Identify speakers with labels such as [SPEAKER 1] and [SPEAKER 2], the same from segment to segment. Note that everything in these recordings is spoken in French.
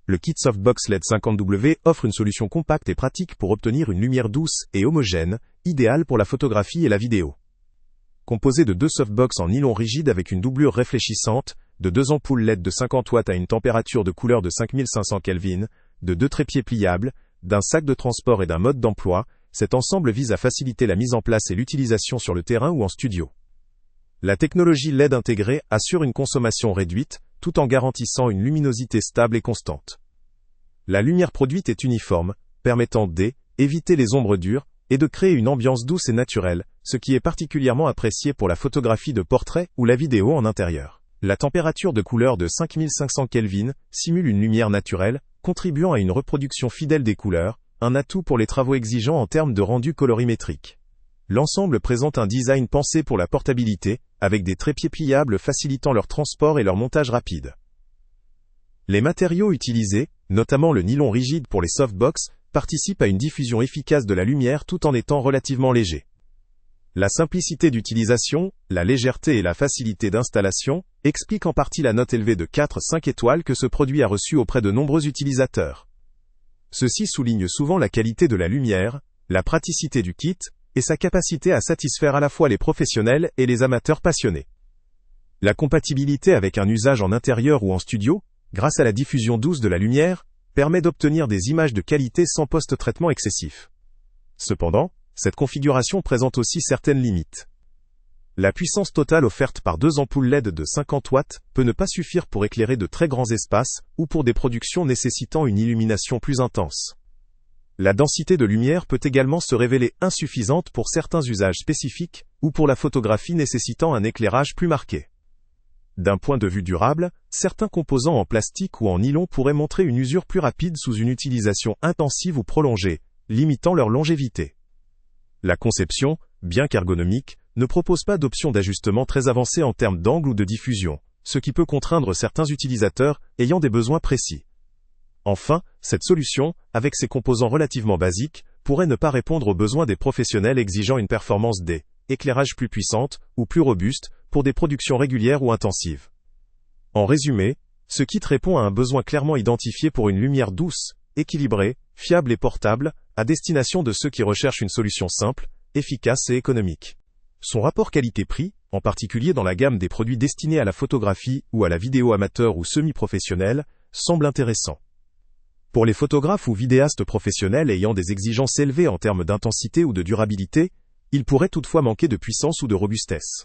[SPEAKER 1] le kit Softbox LED 50W offre une solution compacte et pratique pour obtenir une lumière douce et homogène, idéale pour la photographie et la vidéo. Composé de 2 softbox en nylon rigide avec une doublure réfléchissante, de 2 ampoules LED de 50 watts à une température de couleur de 5500 Kelvin, de 2 trépieds pliables, d'un sac de transport et d'un mode d'emploi, cet ensemble vise à faciliter la mise en place et l'utilisation sur le terrain ou en studio. La technologie LED intégrée assure une consommation réduite, tout en garantissant une luminosité stable et constante. La lumière produite est uniforme, permettant d'éviter les ombres dures et de créer une ambiance douce et naturelle, ce qui est particulièrement apprécié pour la photographie de portrait ou la vidéo en intérieur. La température de couleur de 5500 Kelvin simule une lumière naturelle, contribuant à une reproduction fidèle des couleurs, un atout pour les travaux exigeants en termes de rendu colorimétrique. L'ensemble présente un design pensé pour la portabilité, avec des trépieds pliables facilitant leur transport et leur montage rapide. Les matériaux utilisés, notamment le nylon rigide pour les softbox, participent à une diffusion efficace de la lumière tout en étant relativement légers. La simplicité d'utilisation, la légèreté et la facilité d'installation expliquent en partie la note élevée de 4-5 étoiles que ce produit a reçue auprès de nombreux utilisateurs. Ceci souligne souvent la qualité de la lumière, la praticité du kit, et sa capacité à satisfaire à la fois les professionnels et les amateurs passionnés. La compatibilité avec un usage en intérieur ou en studio, grâce à la diffusion douce de la lumière, permet d'obtenir des images de qualité sans post-traitement excessif. Cependant, cette configuration présente aussi certaines limites. La puissance totale offerte par 2 ampoules LED de 50 watts peut ne pas suffire pour éclairer de très grands espaces ou pour des productions nécessitant une illumination plus intense. La densité de lumière peut également se révéler insuffisante pour certains usages spécifiques ou pour la photographie nécessitant un éclairage plus marqué. D'un point de vue durable, certains composants en plastique ou en nylon pourraient montrer une usure plus rapide sous une utilisation intensive ou prolongée, limitant leur longévité. La conception, bien qu'ergonomique, ne propose pas d'option d'ajustement très avancée en termes d'angle ou de diffusion, ce qui peut contraindre certains utilisateurs ayant des besoins précis. Enfin, cette solution, avec ses composants relativement basiques, pourrait ne pas répondre aux besoins des professionnels exigeant une performance d'éclairage plus puissante ou plus robuste pour des productions régulières ou intensives. En résumé, ce kit répond à un besoin clairement identifié pour une lumière douce, équilibrée, fiable et portable, à destination de ceux qui recherchent une solution simple, efficace et économique. Son rapport qualité-prix, en particulier dans la gamme des produits destinés à la photographie ou à la vidéo amateur ou semi-professionnelle, semble intéressant. Pour les photographes ou vidéastes professionnels ayant des exigences élevées en termes d'intensité ou de durabilité, il pourrait toutefois manquer de puissance ou de robustesse.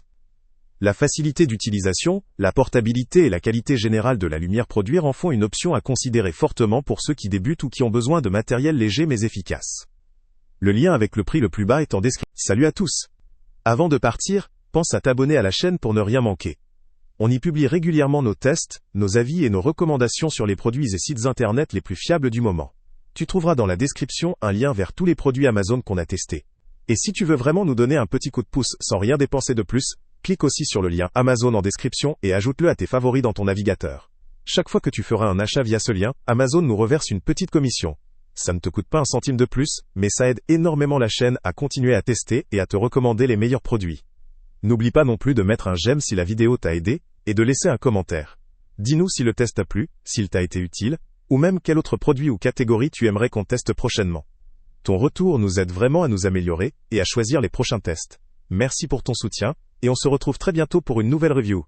[SPEAKER 1] La facilité d'utilisation, la portabilité et la qualité générale de la lumière produite en font une option à considérer fortement pour ceux qui débutent ou qui ont besoin de matériel léger mais efficace. Le lien avec le prix le plus bas est en description. Salut à tous! Avant de partir, pense à t'abonner à la chaîne pour ne rien manquer. On y publie régulièrement nos tests, nos avis et nos recommandations sur les produits et sites internet les plus fiables du moment. Tu trouveras dans la description un lien vers tous les produits Amazon qu'on a testés. Et si tu veux vraiment nous donner un petit coup de pouce sans rien dépenser de plus, clique aussi sur le lien Amazon en description et ajoute-le à tes favoris dans ton navigateur. Chaque fois que tu feras un achat via ce lien, Amazon nous reverse une petite commission. Ça ne te coûte pas un centime de plus, mais ça aide énormément la chaîne à continuer à tester et à te recommander les meilleurs produits. N'oublie pas non plus de mettre un j'aime si la vidéo t'a aidé, et de laisser un commentaire. Dis-nous si le test t'a plu, s'il t'a été utile, ou même quel autre produit ou catégorie tu aimerais qu'on teste prochainement. Ton retour nous aide vraiment à nous améliorer, et à choisir les prochains tests. Merci pour ton soutien, et on se retrouve très bientôt pour une nouvelle review.